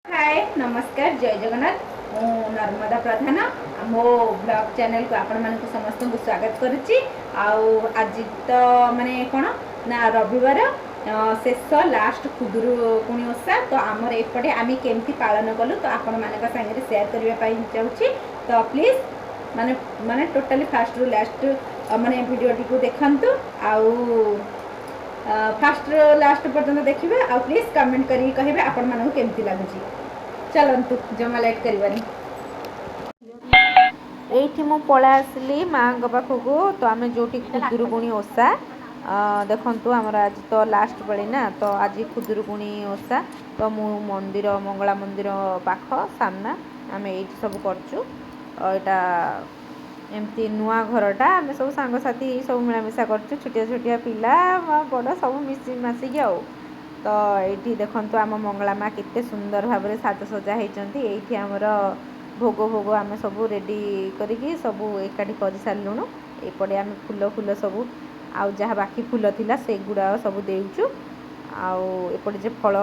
हाय नमस्कार जय जगन्नाथ मु नर्मदा प्रधान मो ब्लॉग चैनल को आपण मानक समस्त को स्वागत करुच्ची। आज तो माने कौन ना रविवार शेष लास्ट खुदुरुकुणी ओषा तो आमर एपटे आम केमती पालन कलु तो आपण मानक संगे शेयर करने चाहूँगी। तो प्लीज माने माने टोटाली फास्ट रु लास्ट माने वीडियो टी को देखंतु आउ फास्ट लास्ट पर्यटन देखिए आ प्लीज कमेंट करी कहिबे आपण मानक केमती लागुची। चलतु जमा लाइट करवानी एठी मु पळा आसली माँ पाखक तो आम जो खुदुरुकुणी ओषा देखु आमर आज तो लास्ट बेले ना तो आज खुदुरुकुणी ओषा तो मु मंदिर मंगला मंदिर पाख सामना आम ये सब करचु। एटा एमती नुआ घरटा आम सब सांगसाथी सब मिलामिशा करचु छोटिया छोटिया पिला बड़ सब मिसी मासिक तो ये देखु आम मंगला माँ केते सुंदर भाव में साजसजा होती। ये आमर भोग भोग आम सब रेडी करी सब एकाठी कर सारूँ। एपटे आम फूल फूल सब आउ जहाँ बाकी फूल थिला से गुड़ा सब देचु। आउपटे जे फल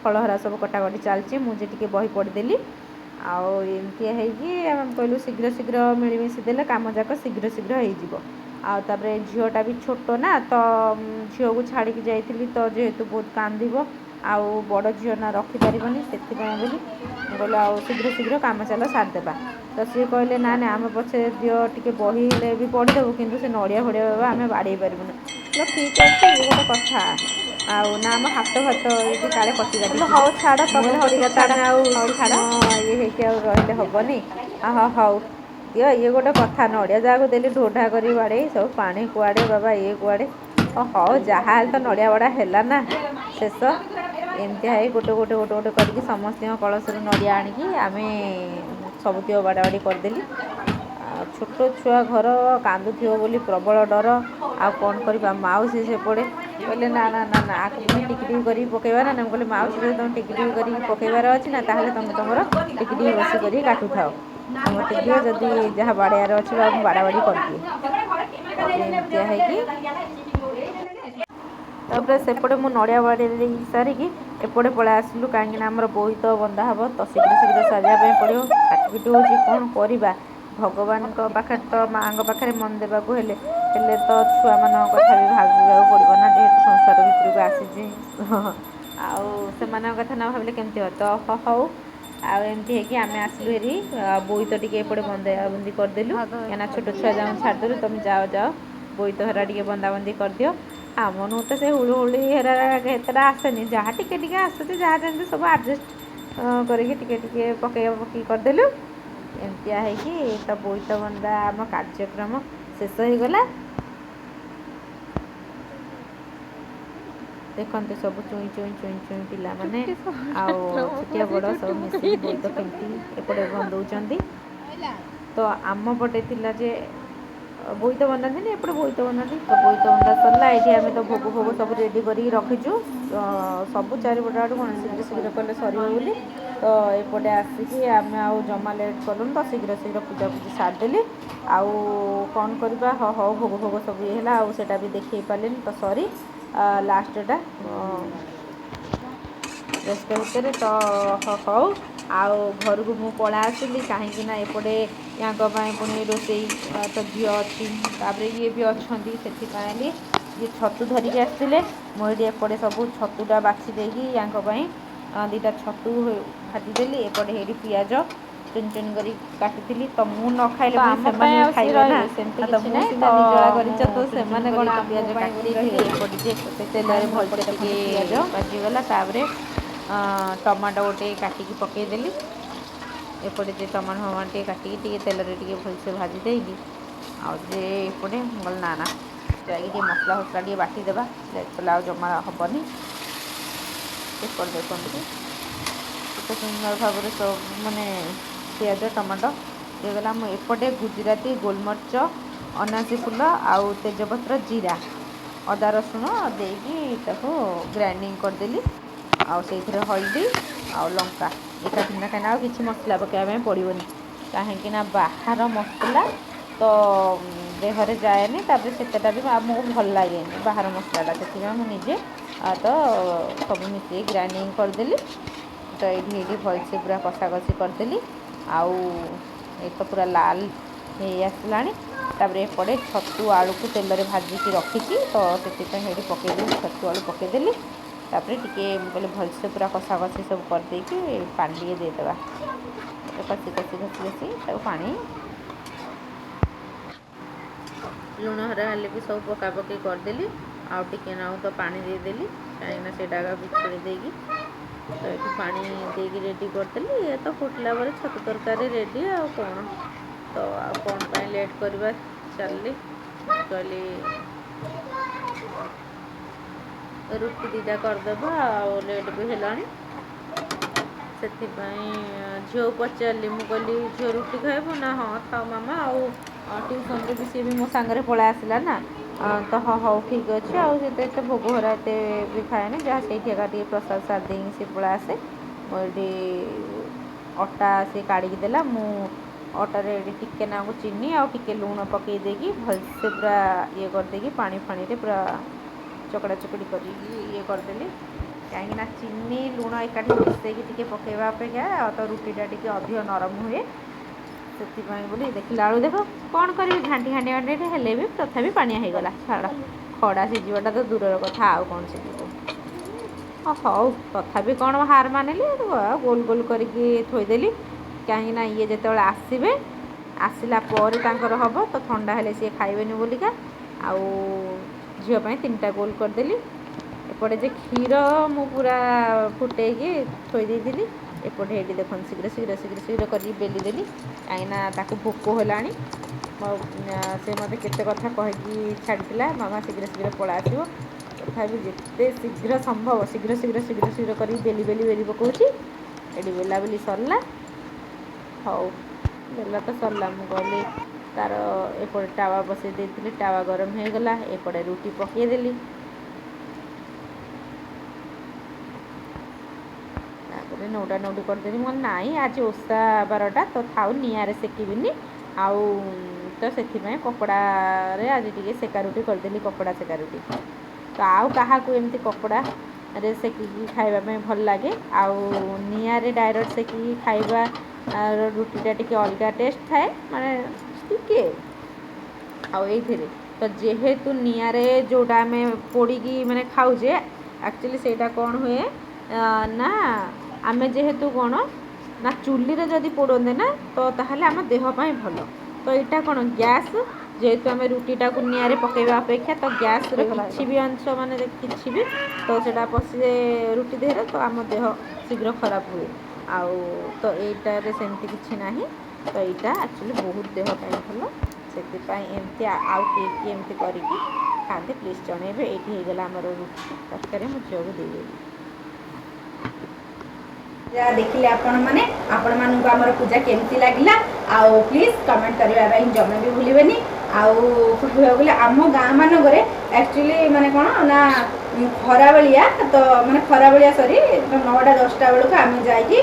फलहरा सब कटाकटी चलती मुझे टे बही पढ़ीदेली आमती कहलु शीघ्र शीघ्र मिलमिशी देले कम जाक शीघ्र शीघ्र हो आउे झीटा भी छोट ना तो झील को छाड़ी जाइली तो जेहेतु बहुत कांद आउ बड़ झील ना रखिपारे से बोले आ शीघ्र शीघ्र कम चल सारिदेबा तो सी कहले ना ना आम पछे दियो टे बही भी पढ़ीदेबू कि से नड़िया फड़िया आम बाड़े पारूँ तो ठीक अच्छे ये गोटे कथा आउ ना आम हाथ फात ये काले कटी काटी हौ छाड़ तुम ये रही हेनी हौ दियो ये गोटे कथा नड़िया जहाँ देली ढोढ़ा कर बाड़े सब पानी कुआड़े बाबा ये कुआड़े हौ जहाँ तो नड़िया बड़ा है ना शेष एमती है गोटे गोटे गोटे गोटे करके समस्त कलश नड़िया आणिकी आम सबुत बाड़ा बाड़ी करदेली। छोट छुआ घर कांदुथिव बोली प्रबल डर आ कौन करवा माउसी से पड़े कहले ना ना ना ना आगे टिकी कर पकेबा ना कहले माउसी जो तुम टिकी कर पकेबार अच्छी ना ताहले तुम तुम टिकी बसी कर काटू थाओ तुम टिकी जदि जहाँ बाड़ार अच्छे बाड़ा बाड़ी करदिए तापर सेपटे मु नड़िया बाड़ी सारिकी एपटे पलै आसलु कहीं आमर बोईत बंधा हे तो शीघ्र शीघ्र सारिया पड़ो छाटपिट हो करवा भगवान पाखे तो माँ पाखे मन देवाक हेले तो छुआ मान कथा भी भाविया पड़ो ना जेहेतु संसार भितर को आसी आउ कथा ना भाविले केमती हो तो हौ आमती आम आसलु हेरी बोईत टे बंदा बंदी करदेलु क्या छोट छुआ जाऊँ छाड़देलु तुम जाओ जाओ बोईत हेरा टे बंदा बंदी करदियो आमनु तो से हुड़ु हुड़ी हेरा हेतटा आसेनी जहाँ टिके टिके आसुचे जहाँ जमी सब आडजस्ट करके पकई पकई करदेलु एमतिया है तो बोईत बंदा आम कार्यक्रम शेष हो गला। देखते सब चुई चुई चुई चुई पिला माने छोटिया बड़ सब मिसी बोईत केमती एपटे बंदौं तो आम पटे थिला जे बोईत बनाती एपटे बोईत बनाती तो बोईत बंदा सरला ये आम तो भोग भोग सब रेडी कर रखीचु सब चारिपट आड़ कौन शीघ्र शीघ्र कले सर बोली तो एपटे आसिकी आम आउ जमा लेट कलुन तो शीघ्र शीघ्र पूजा पूजी सारिदेली आउ कौन करवा हौ भोग भोग सब ये है भी देखे पारे तो सरी लास्टा रेस्ट भितर तो हौ आउ घर को मु पड़ा आसली कहीं एपटे या पुणी रोसे तो झी अच्छी ये भी अच्छा से ये छतु धरिकी आसते मुझे एपटे सब छतुटा बाछी देगी या दीटा छतु भाजीदेली एपटे हेरी पियाज चुन चुन कर काटी तो मु न खाइले पियाज काटी तेल भलसे पियाज भाजीगला टमाटो गोटे काटिकी पकईदेली एपटे जे टमाटो फमाटो काटिकी तेल भलसे भाजी देगी आउे एपटे गल ना ना जाइए मसला फसला टे बाटीदेवा चला जमा हेनी एपटे देखते केते सुंदर भाव सब माने पियाज टमाटो देगला एपटे गुजराती गोलमरीच अनासी फूल आउ तेजपत्र जीरा अदा रसुण देकी ग्राइंडिंग करदेली आउ से हल्दी आउ लंका एकाठी कहीं आउ कि मसला पकड़ा पड़ोनी कहीं बाहर मसला तो देहरे जाएनी सेटा भी आमको भल लगे बाहर मसलाटा से मुझे तो सब मिस ग्राइंडिंग करदेली तो ये भलसे पूरा कषा कषी करदेली आउ ये तो पूरा लाल हो आसलानी तापर एपटे छतु आलू को तेल में भाजिकी रखी तो से पकईदेली छतु आलू पकईदेली तापर टे कहले भलसे पूरा कषा कषी सब करदेकी पानी टे देदेबा कषी कषी कषी कषी पानी लुण हरा हेल्ले भी सब पका पकई करदेली आउ टिके नाऊ तो पानी देदेली कहीं सेटा बिछड़ी देगी तो ये पानी देगी रेडी करदेली ये तो फुटला पर छतु तरकारी रेडी आ कौन तो कौन पाई लेट करवा चलली कहली रुटी दीटा करदेबा लेट भी है से झील पचारि मुझे झील रुटी खाइबू ना हाँ था मामा आउ ट्यूशन भी सी भी मो सांगे पलै आसला ना तो हाँ हाँ ठीक अच्छे आते भोग हरा एत भी खाए जहाँ से टे प्रसाद सार दे सी पलै आसे मोदी अटा से काढ़ी देला मु अटारे टिके ना चीनी आउ टिके लुण पकई देगी भलसे पूरा ये करदेगी पानी फाणी पूरा चकड़ा चकड़ी कर ये करदेली कहीं चीनी लुण एकाठी मिसेगी टे पकेवा अपेक्षा तो रुटीटा टे अधिक नरम हुए से बोली देखला आलू देख कौन करी घाटी घाटी घाटी हेले भी तथापि पानिया हो गला छाड़ खड़ा सीझाटा तो दूर कथा आउ कौन सीझ हौ तथापि कौन हार मानिली गोल गोल करके थोदेली कहीं ये जो आसवे आसला हम तो ठंडा हेले सी खाइबे बोलिका आउ झीपाई 3टा गोल करदेली एपटे जे क्षीर मु पूरा फुटेकी थोदेली एपटे ये देख शीघ्र शीघ्र शीघ्र शीघ्र कर बेलीदेली कहीं भोक होलानी से मत केते कथा कहीकि छाड़ा मामा शीघ्र शीघ्र पलै आसो तथापि जिते शीघ्र संभव शीघ्र शीघ्र शीघ्र शीघ्र कर बेली बेली बेली पकाऊँगी ये बेला बेली सरला हौ बेला तो सरला मु कहली तार एपटे टावा बसई देती टावा गरम हो गला एपटे रुटी पकईदेली नौटा नौटी करदेली मैं नाई आज ओषा बारटा तो थाउ निआरे सेकिबिनी आउ तो से कपड़ा आज टे सेका रुटी करदेली कपड़ा सेका रुटी तो आउ क्या एमती कपड़ा रे सेकिकी खाइबा भल लगे आउ निआरे डायरेक्ट सेकिकी खाइबा रुटीटा टे अलग टेस्ट थाए माने टिके आउ ये तो जेहेतु निआरे जोटा आम पोड़ी माने खाऊजे एक्चुअली सेटा कौन हुए ना आम जेहेतु कौन ना चुली रे जदि पोड़े ना तो ताहले आम देहपाई भल तो यहाँ कौन गैस जेहेतु आम रुटीटा को निआरे पकेवा अपेक्षा तो गैस किसी भी अंश माने किसी भी तो सेटा पशे रुटी देहरे तो आम देह शीघ्र खराब हुए आउ तो यहीटारे सेमती किसी ना तो यहाँ एक्चुअली बहुत देहपाई भल से एमती आउ किए एमती करके खाते प्लीज जनइबे ये होगा आमर रुटी तरकारी मुझे झील को देदेवी जहाँ देखिले आपण मानू आमर पूजा केमती लगिला आउ प्लीज कमेंट करने जमा भी भूलें आउ कहले आम गाँ मानक एक्चुअली माने कौन ना खरा बेलिया तो माने खरा बेलिया सरी 9टा 10टा बेलू आम जाइए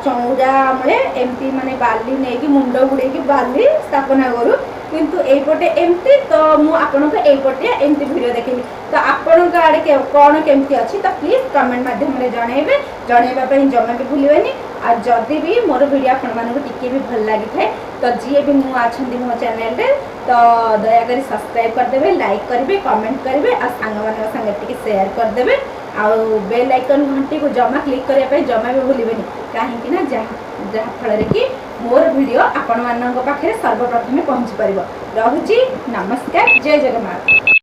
चौरा मूले एमती माने बाली नहीं मुंड गुड़े बाली स्थापना करूँ किंतु एपटे एमती तो मुझे एपटे एमती वीडियो देखी तो आपण आड़े कौन केमती अच्छी तो प्लीज कमेंट मध्यम जनइबे जनइबापी जमा भी भूलें आ जदि भी मोर वीडियो आपण टिके भी भल लगी थाए तो जी भी मु आछंती मो चैनल रे तो दयाकोरी सब्सक्राइब करदेवे लाइक करेंगे कमेंट करेंगे आ सांग मान संगे टिके शेयर करदेवे आउ बेल आइकन घंटी को जमा क्लिक करने जमा भी भूलें कहीं जहाँफल कि मोर वीडियो आपण मान पाखे सर्वप्रथमे पहुँची पार। रहुची नमस्कार जय जगन्नाथ।